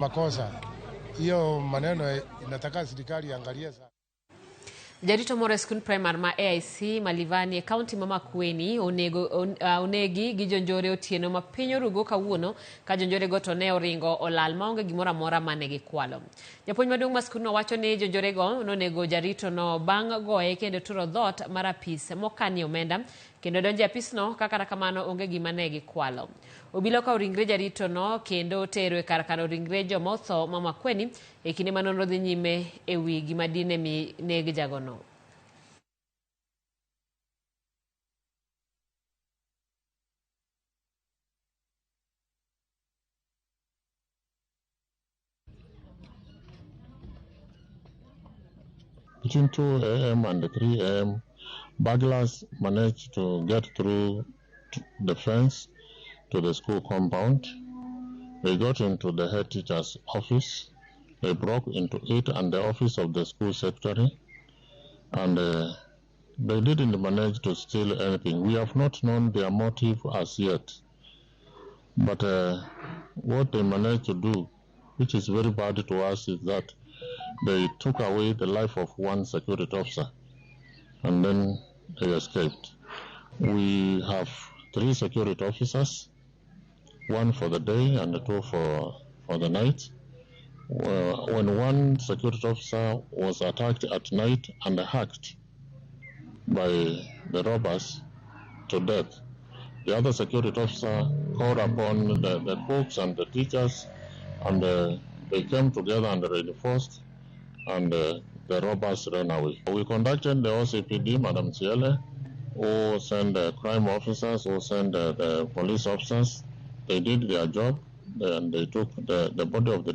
Makosa hiyo maneno inataka serikali iangalie sana. Jarito more skund praimar ma AIC Milivani county ma Makueni onegi gi jonjore otieno ma piny orugo kawuono ka jonjore go to ne oringo olal maonge gimoro amora mane gikwalo. Japuonj maduong' ma skund no wacho ni jonjore go nonego jarito no bang' goye kendo turo dhot mar apis mokanie omenda kendo donjo apis no kaka kamano onge gima ne gikwalo. Obila ka ringre jarito no kendo tero e kar kano ringre joma otho ma Makueni e kinde ma nonro dhi nyime e wi gima dine mi neg jago no. Between 2 a.m. and 3 a.m., burglars managed to get through the fence to the school compound. They got into the head teacher's office. They broke into it and the office of the school secretary, and they didn't manage to steal anything. We have not known their motive as yet, but what they managed to do, which is very bad to us, is that they took away the life of one security officer and then they escaped. We have 3 security officers, 1 for the day and 2 for the night. When one security officer was attacked at night and hacked by the robbers to death, the other security officer called upon the cooks and the teachers, and they came together and reinforced, and the robbers ran away. We conducted the OCPD, Madam Ciele, who sent the crime officers, who sent the police officers. They did their job, and they took the body of the